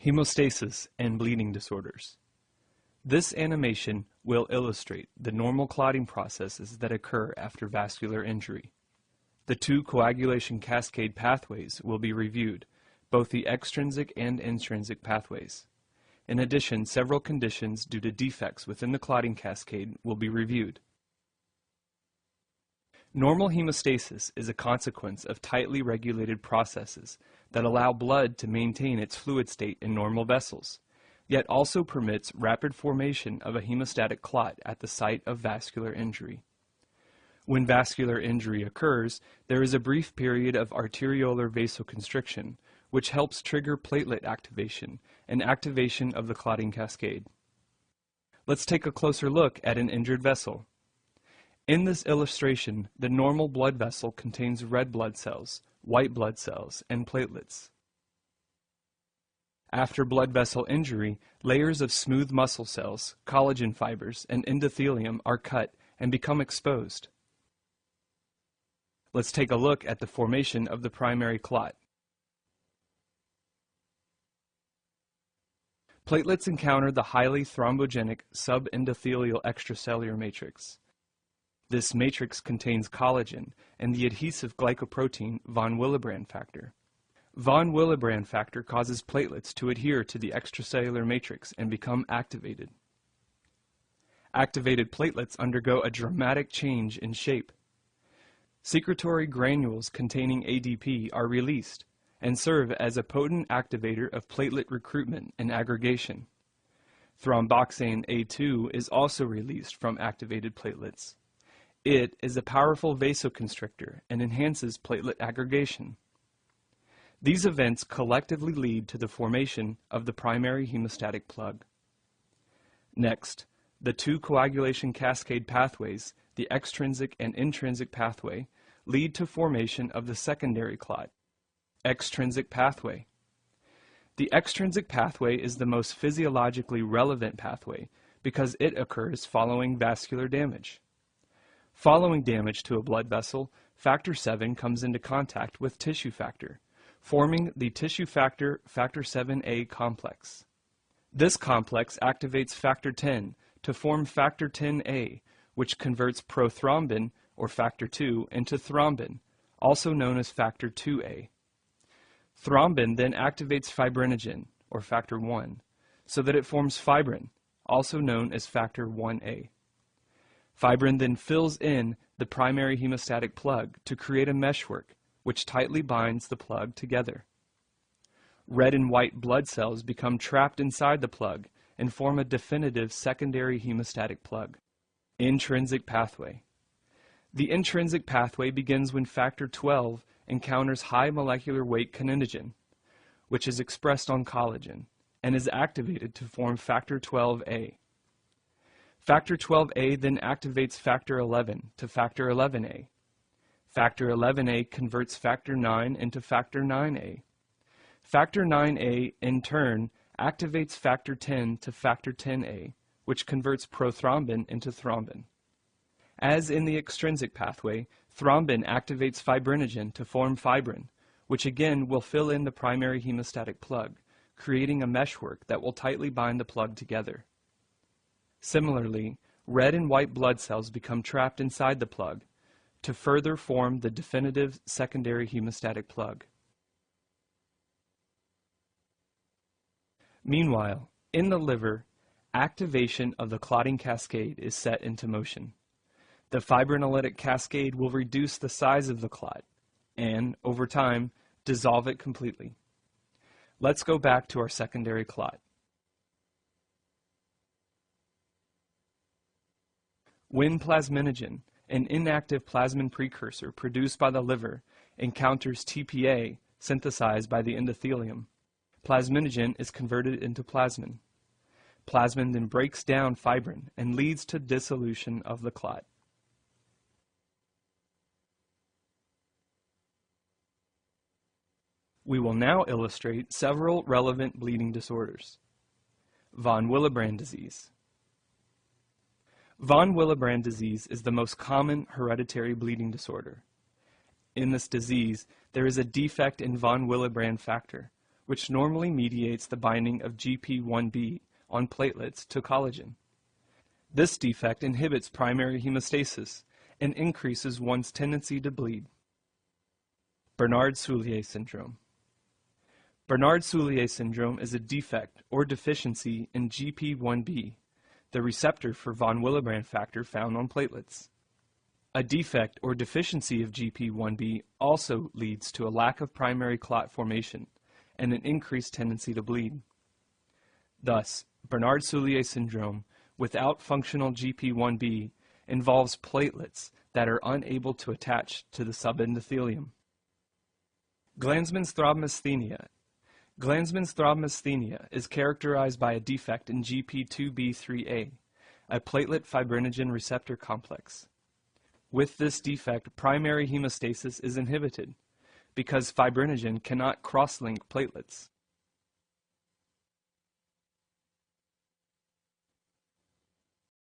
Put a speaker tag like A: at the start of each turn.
A: Hemostasis and bleeding disorders. This animation will illustrate the normal clotting processes that occur after vascular injury. The two coagulation cascade pathways will be reviewed, both the extrinsic and intrinsic pathways. In addition, several conditions due to defects within the clotting cascade will be reviewed. Normal hemostasis is a consequence of tightly regulated processes that allow blood to maintain its fluid state in normal vessels, yet also permits rapid formation of a hemostatic clot at the site of vascular injury. When vascular injury occurs, there is a brief period of arteriolar vasoconstriction, which helps trigger platelet activation and activation of the clotting cascade. Let's take a closer look at an injured vessel. In this illustration, the normal blood vessel contains red blood cells, white blood cells, and platelets. After blood vessel injury, layers of smooth muscle cells, collagen fibers, and endothelium are cut and become exposed. Let's take a look at the formation of the primary clot. Platelets encounter the highly thrombogenic subendothelial extracellular matrix. This matrix contains collagen and the adhesive glycoprotein von Willebrand factor. Von Willebrand factor causes platelets to adhere to the extracellular matrix and become activated. Activated platelets undergo a dramatic change in shape. Secretory granules containing ADP are released and serve as a potent activator of platelet recruitment and aggregation. Thromboxane A2 is also released from activated platelets. It is a powerful vasoconstrictor and enhances platelet aggregation. These events collectively lead to the formation of the primary hemostatic plug. Next, the two coagulation cascade pathways, the extrinsic and intrinsic pathway, lead to formation of the secondary clot, extrinsic pathway. The extrinsic pathway is the most physiologically relevant pathway because it occurs following vascular damage. Following damage to a blood vessel, factor VII comes into contact with tissue factor, forming the tissue factor factor VIIa complex. This complex activates factor X to form factor Xa, which converts prothrombin, or factor II, into thrombin, also known as factor IIa. Thrombin then activates fibrinogen, or factor I, so that it forms fibrin, also known as factor Ia. Fibrin then fills in the primary hemostatic plug to create a meshwork, which tightly binds the plug together. Red and white blood cells become trapped inside the plug and form a definitive secondary hemostatic plug. Intrinsic pathway. The intrinsic pathway begins when factor XII encounters high molecular weight kininogen, which is expressed on collagen, and is activated to form factor XIIa. Factor XIIa then activates factor XI to factor XIa. Factor XIa converts factor IX into factor IXa. Factor IXa, in turn, activates factor X to factor Xa, which converts prothrombin into thrombin. As in the extrinsic pathway, thrombin activates fibrinogen to form fibrin, which again will fill in the primary hemostatic plug, creating a meshwork that will tightly bind the plug together. Similarly, red and white blood cells become trapped inside the plug to further form the definitive secondary hemostatic plug. Meanwhile, in the liver, activation of the clotting cascade is set into motion. The fibrinolytic cascade will reduce the size of the clot and, over time, dissolve it completely. Let's go back to our secondary clot. When plasminogen, an inactive plasmin precursor produced by the liver, encounters TPA, synthesized by the endothelium, plasminogen is converted into plasmin. Plasmin then breaks down fibrin and leads to dissolution of the clot. We will now illustrate several relevant bleeding disorders. Von Willebrand disease. Von Willebrand disease is the most common hereditary bleeding disorder. In this disease, there is a defect in von Willebrand factor, which normally mediates the binding of GP1B on platelets to collagen. This defect inhibits primary hemostasis and increases one's tendency to bleed. Bernard-Soulier syndrome. Bernard-Soulier syndrome is a defect or deficiency in GP1B, the receptor for von Willebrand factor found on platelets. A defect or deficiency of GP1B also leads to a lack of primary clot formation and an increased tendency to bleed. Thus, Bernard-Soulier syndrome without functional GP1B involves platelets that are unable to attach to the subendothelium. Glanzmann's thrombasthenia. Glanzmann's thrombasthenia is characterized by a defect in GP2B3A, a platelet fibrinogen receptor complex. With this defect, primary hemostasis is inhibited because fibrinogen cannot cross-link platelets.